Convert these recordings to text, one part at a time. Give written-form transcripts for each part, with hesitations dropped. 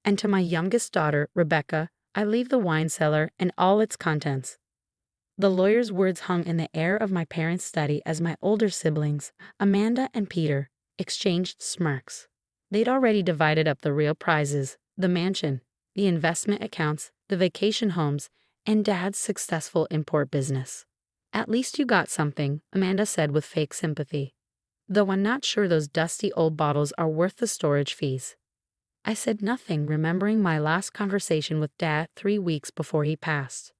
And to my youngest daughter, Rebecca, I leave the wine cellar and all its contents." The lawyer's words hung in the air of my parents' study as my older siblings, Amanda and Peter, exchanged smirks. They'd already divided up the real prizes: the mansion, the investment accounts, the vacation homes, and Dad's successful import business. "At least you got something," Amanda said with fake sympathy. "Though I'm not sure those dusty old bottles are worth the storage fees." I said nothing, remembering my last conversation with Dad 3 weeks before he passed.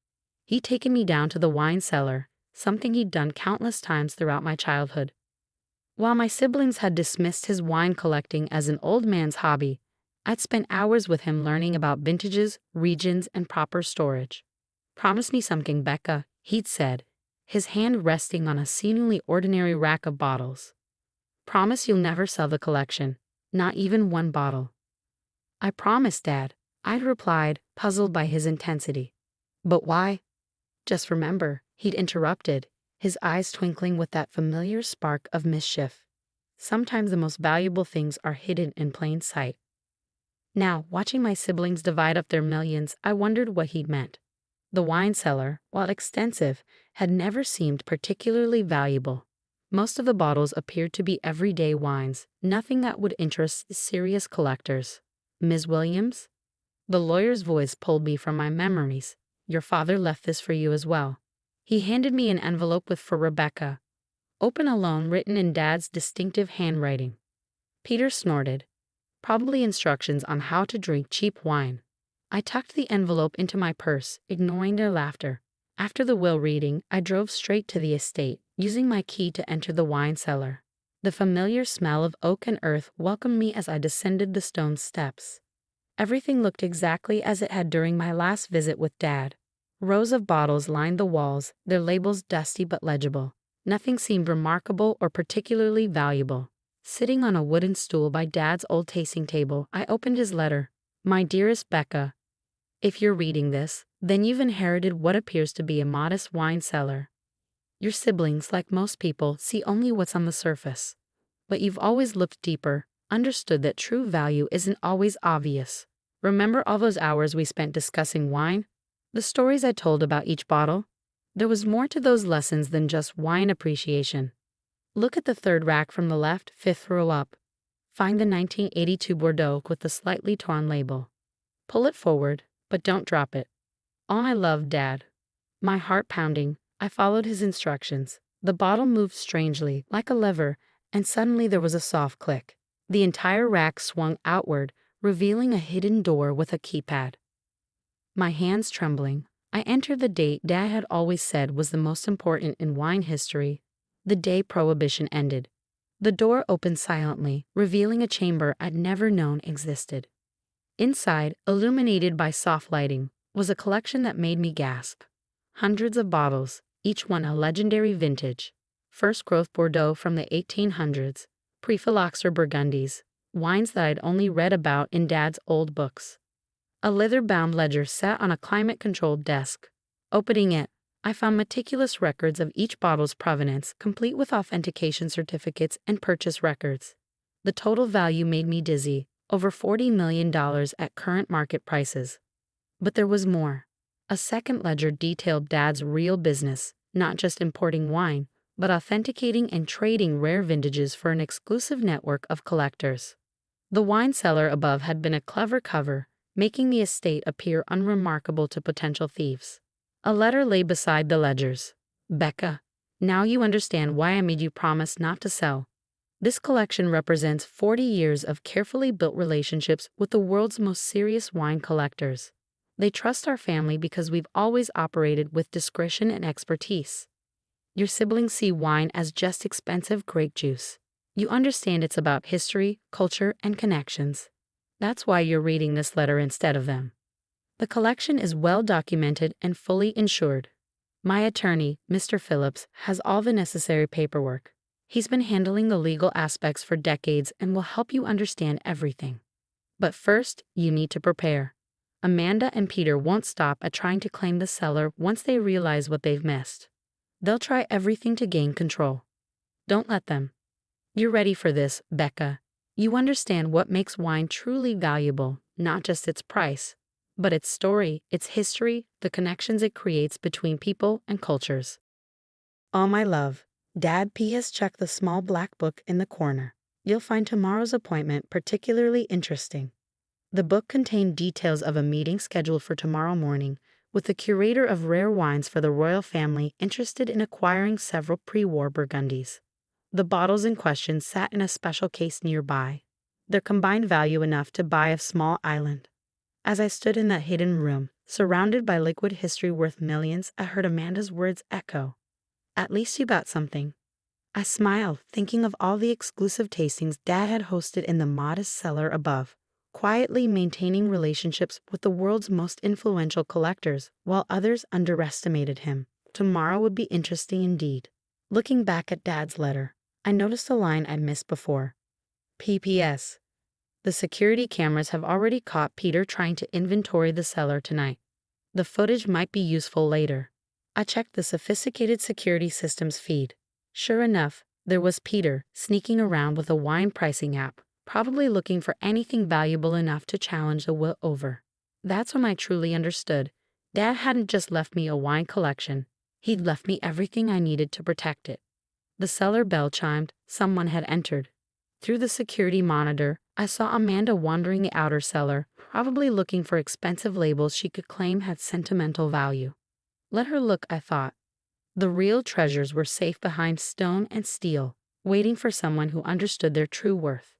He'd taken me down to the wine cellar, something he'd done countless times throughout my childhood. While my siblings had dismissed his wine collecting as an old man's hobby, I'd spent hours with him learning about vintages, regions, and proper storage. "Promise me something, Becca," he'd said, his hand resting on a seemingly ordinary rack of bottles. "Promise you'll never sell the collection, not even one bottle." "I promise, Dad," I'd replied, puzzled by his intensity. "But why?" "Just remember," he'd interrupted, his eyes twinkling with that familiar spark of mischief. "Sometimes the most valuable things are hidden in plain sight." Now, watching my siblings divide up their millions, I wondered what he'd meant. The wine cellar, while extensive, had never seemed particularly valuable. Most of the bottles appeared to be everyday wines, nothing that would interest serious collectors. "Ms. Williams?" The lawyer's voice pulled me from my memories. "Your father left this for you as well." He handed me an envelope with "For Rebecca. Open alone," written in Dad's distinctive handwriting. Peter snorted. Probably instructions on how to drink cheap wine. I tucked the envelope into my purse, ignoring their laughter. After the will reading, I drove straight to the estate, using my key to enter the wine cellar. The familiar smell of oak and earth welcomed me as I descended the stone steps. Everything looked exactly as it had during my last visit with Dad. Rows of bottles lined the walls, their labels dusty but legible. Nothing seemed remarkable or particularly valuable. Sitting on a wooden stool by Dad's old tasting table, I opened his letter. "My dearest Becca, if you're reading this, then you've inherited what appears to be a modest wine cellar. Your siblings, like most people, see only what's on the surface. But you've always looked deeper, understood that true value isn't always obvious. Remember all those hours we spent discussing wine? The stories I told about each bottle? There was more to those lessons than just wine appreciation. Look at the third rack from the left, 5th row up. Find the 1982 Bordeaux with the slightly torn label. Pull it forward, but don't drop it. All my love, Dad." My heart pounding, I followed his instructions. The bottle moved strangely, like a lever, and suddenly there was a soft click. The entire rack swung outward, revealing a hidden door with a keypad. My hands trembling, I entered the date Dad had always said was the most important in wine history, the day Prohibition ended. The door opened silently, revealing a chamber I'd never known existed. Inside, illuminated by soft lighting, was a collection that made me gasp. Hundreds of bottles, each one a legendary vintage. First growth Bordeaux from the 1800s, pre-phylloxera Burgundies, wines that I'd only read about in Dad's old books. A leather-bound ledger sat on a climate-controlled desk. Opening it, I found meticulous records of each bottle's provenance, complete with authentication certificates and purchase records. The total value made me dizzy, over $40 million at current market prices. But there was more. A second ledger detailed Dad's real business, not just importing wine, but authenticating and trading rare vintages for an exclusive network of collectors. The wine cellar above had been a clever cover, making the estate appear unremarkable to potential thieves. A letter lay beside the ledgers. "Becca, now you understand why I made you promise not to sell. This collection represents 40 years of carefully built relationships with the world's most serious wine collectors. They trust our family because we've always operated with discretion and expertise. Your siblings see wine as just expensive grape juice. You understand it's about history, culture, and connections. That's why you're reading this letter instead of them. The collection is well documented and fully insured. My attorney, Mr. Phillips, has all the necessary paperwork. He's been handling the legal aspects for decades and will help you understand everything. But first, you need to prepare. Amanda and Peter won't stop at trying to claim the cellar once they realize what they've missed. They'll try everything to gain control. Don't let them. You're ready for this, Becca. You understand what makes wine truly valuable, not just its price, but its story, its history, the connections it creates between people and cultures. All my love, Dad P has checked the small black book in the corner. You'll find tomorrow's appointment particularly interesting. The book contained details of a meeting scheduled for tomorrow morning with the curator of rare wines for the royal family interested in acquiring several pre-war Burgundies. The bottles in question sat in a special case nearby, their combined value enough to buy a small island. As I stood in that hidden room, surrounded by liquid history worth millions, I heard Amanda's words echo. At least you got something. I smiled, thinking of all the exclusive tastings Dad had hosted in the modest cellar above, quietly maintaining relationships with the world's most influential collectors, while others underestimated him. Tomorrow would be interesting indeed. Looking back at Dad's letter, I noticed a line I'd missed before. P.P.S. The security cameras have already caught Peter trying to inventory the cellar tonight. The footage might be useful later. I checked the sophisticated security system's feed. Sure enough, there was Peter sneaking around with a wine pricing app, probably looking for anything valuable enough to challenge the will over. That's when I truly understood. Dad hadn't just left me a wine collection. He'd left me everything I needed to protect it. The cellar bell chimed. Someone had entered. Through the security monitor, I saw Amanda wandering the outer cellar, probably looking for expensive labels she could claim had sentimental value. Let her look, I thought. The real treasures were safe behind stone and steel, waiting for someone who understood their true worth.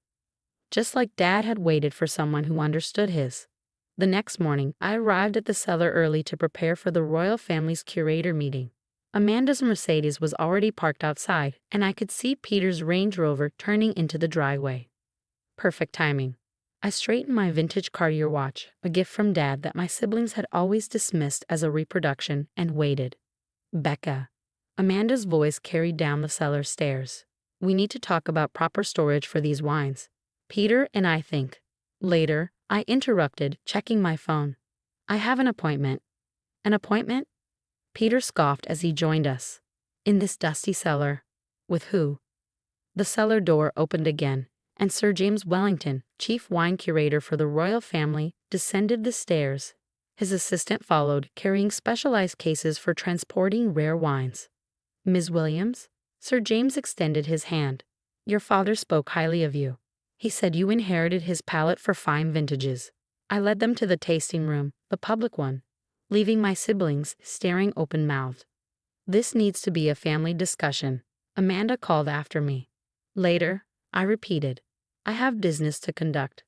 Just like Dad had waited for someone who understood his. The next morning, I arrived at the cellar early to prepare for the royal family's curator meeting. Amanda's Mercedes was already parked outside, and I could see Peter's Range Rover turning into the driveway. Perfect timing. I straightened my vintage Cartier watch, a gift from Dad that my siblings had always dismissed as a reproduction, and waited. Becca. Amanda's voice carried down the cellar stairs. We need to talk about proper storage for these wines. Peter and I think. Later, I interrupted, checking my phone. I have an appointment. An appointment? Peter scoffed as he joined us. In this dusty cellar. With who? The cellar door opened again, and Sir James Wellington, chief wine curator for the royal family, descended the stairs. His assistant followed, carrying specialized cases for transporting rare wines. Ms. Williams? Sir James extended his hand. Your father spoke highly of you. He said you inherited his palate for fine vintages. I led them to the tasting room, the public one, leaving my siblings staring open-mouthed. This needs to be a family discussion, Amanda called after me. Later, I repeated. I have business to conduct.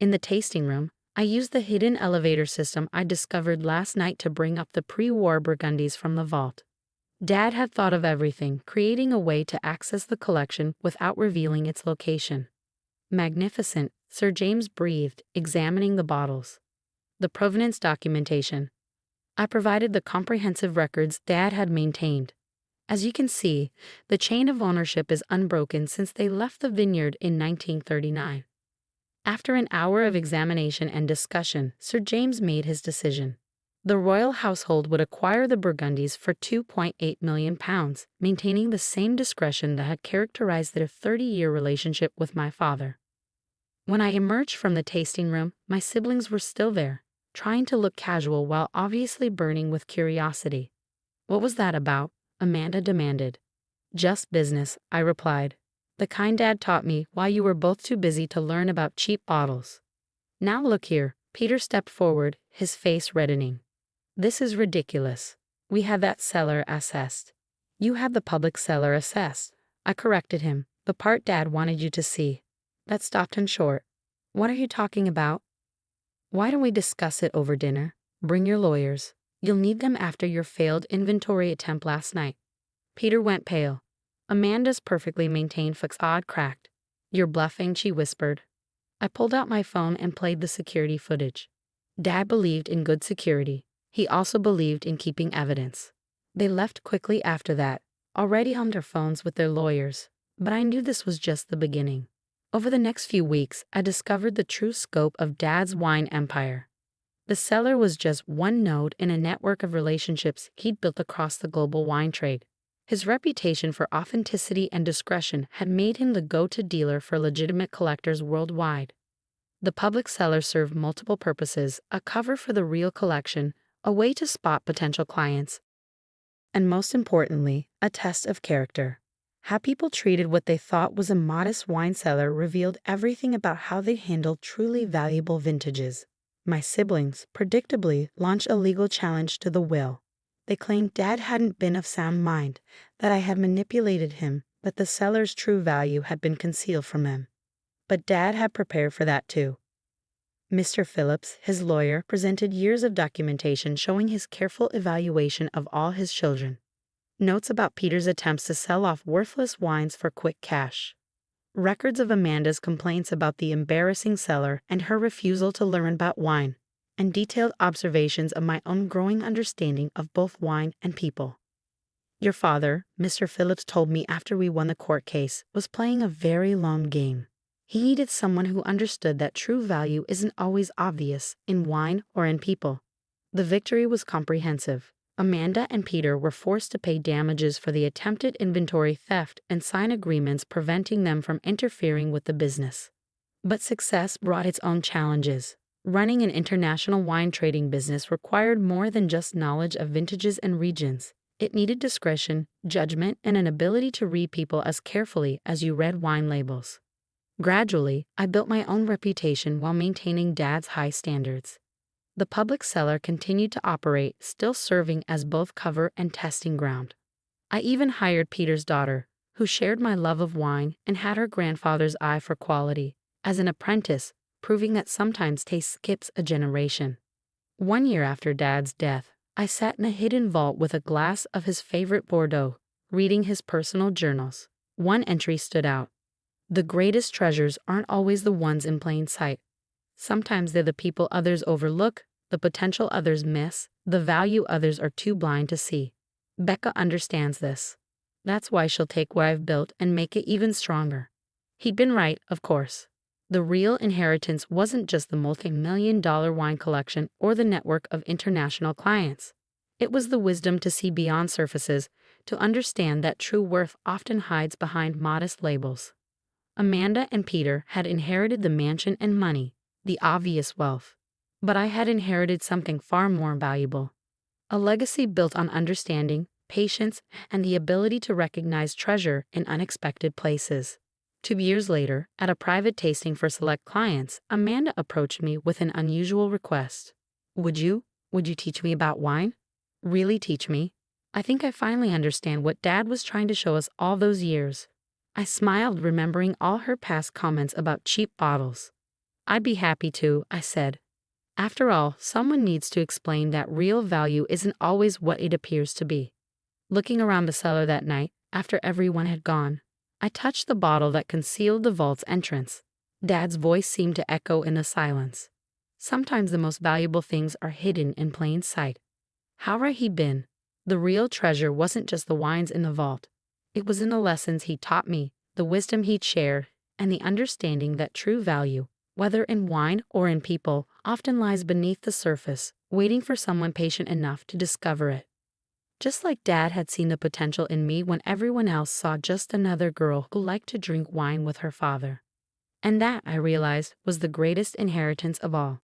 In the tasting room, I used the hidden elevator system I discovered last night to bring up the pre-war Burgundies from the vault. Dad had thought of everything, creating a way to access the collection without revealing its location. Magnificent, Sir James breathed, examining the bottles. The provenance documentation. I provided the comprehensive records Dad had maintained. As you can see, the chain of ownership is unbroken since they left the vineyard in 1939. After an hour of examination and discussion, Sir James made his decision. The royal household would acquire the Burgundies for £2.8 million, maintaining the same discretion that had characterized their 30-year relationship with my father. When I emerged from the tasting room, my siblings were still there, trying to look casual while obviously burning with curiosity. What was that about? Amanda demanded. Just business, I replied. The kind Dad taught me while you were both too busy to learn about cheap bottles. Now look here, Peter stepped forward, his face reddening. This is ridiculous. We had that cellar assessed. You had the public cellar assessed. I corrected him, the part Dad wanted you to see. That stopped him short. What are you talking about? Why don't we discuss it over dinner? Bring your lawyers. You'll need them after your failed inventory attempt last night. Peter went pale. Amanda's perfectly maintained facade cracked. You're bluffing, she whispered. I pulled out my phone and played the security footage. Dad believed in good security. He also believed in keeping evidence. They left quickly after that, already on their phones with their lawyers, but I knew this was just the beginning. Over the next few weeks, I discovered the true scope of Dad's wine empire. The cellar was just one node in a network of relationships he'd built across the global wine trade. His reputation for authenticity and discretion had made him the go-to dealer for legitimate collectors worldwide. The public cellar served multiple purposes: a cover for the real collection, a way to spot potential clients, and most importantly, a test of character. How people treated what they thought was a modest wine cellar revealed everything about how they handled truly valuable vintages. My siblings, predictably, launched a legal challenge to the will. They claimed Dad hadn't been of sound mind, that I had manipulated him, that the cellar's true value had been concealed from him. But Dad had prepared for that too. Mr. Phillips, his lawyer, presented years of documentation showing his careful evaluation of all his children. Notes about Peter's attempts to sell off worthless wines for quick cash. Records of Amanda's complaints about the embarrassing cellar and her refusal to learn about wine, and detailed observations of my own growing understanding of both wine and people. Your father, Mr. Phillips told me after we won the court case, was playing a very long game. He needed someone who understood that true value isn't always obvious in wine or in people. The victory was comprehensive. Amanda and Peter were forced to pay damages for the attempted inventory theft and sign agreements preventing them from interfering with the business. But success brought its own challenges. Running an international wine trading business required more than just knowledge of vintages and regions. It needed discretion, judgment, and an ability to read people as carefully as you read wine labels. Gradually, I built my own reputation while maintaining Dad's high standards. The public cellar continued to operate, still serving as both cover and testing ground. I even hired Peter's daughter, who shared my love of wine and had her grandfather's eye for quality, as an apprentice, proving that sometimes taste skips a generation. 1 year after Dad's death, I sat in a hidden vault with a glass of his favorite Bordeaux, reading his personal journals. One entry stood out. The greatest treasures aren't always the ones in plain sight. Sometimes they're the people others overlook, the potential others miss, the value others are too blind to see. Becca understands this. That's why she'll take what I've built and make it even stronger. He'd been right, of course. The real inheritance wasn't just the multi-million-dollar wine collection or the network of international clients. It was the wisdom to see beyond surfaces, to understand that true worth often hides behind modest labels. Amanda and Peter had inherited the mansion and money, the obvious wealth. But I had inherited something far more valuable. A legacy built on understanding, patience, and the ability to recognize treasure in unexpected places. 2 years later, at a private tasting for select clients, Amanda approached me with an unusual request. Would you teach me about wine? Really teach me? I think I finally understand what Dad was trying to show us all those years. I smiled, remembering all her past comments about cheap bottles. I'd be happy to, I said. After all, someone needs to explain that real value isn't always what it appears to be. Looking around the cellar that night, after everyone had gone, I touched the bottle that concealed the vault's entrance. Dad's voice seemed to echo in the silence. Sometimes the most valuable things are hidden in plain sight. How right he'd been. The real treasure wasn't just the wines in the vault. It was in the lessons he taught me, the wisdom he'd shared, and the understanding that true value, whether in wine or in people, often lies beneath the surface, waiting for someone patient enough to discover it. Just like Dad had seen the potential in me when everyone else saw just another girl who liked to drink wine with her father. And that, I realized, was the greatest inheritance of all.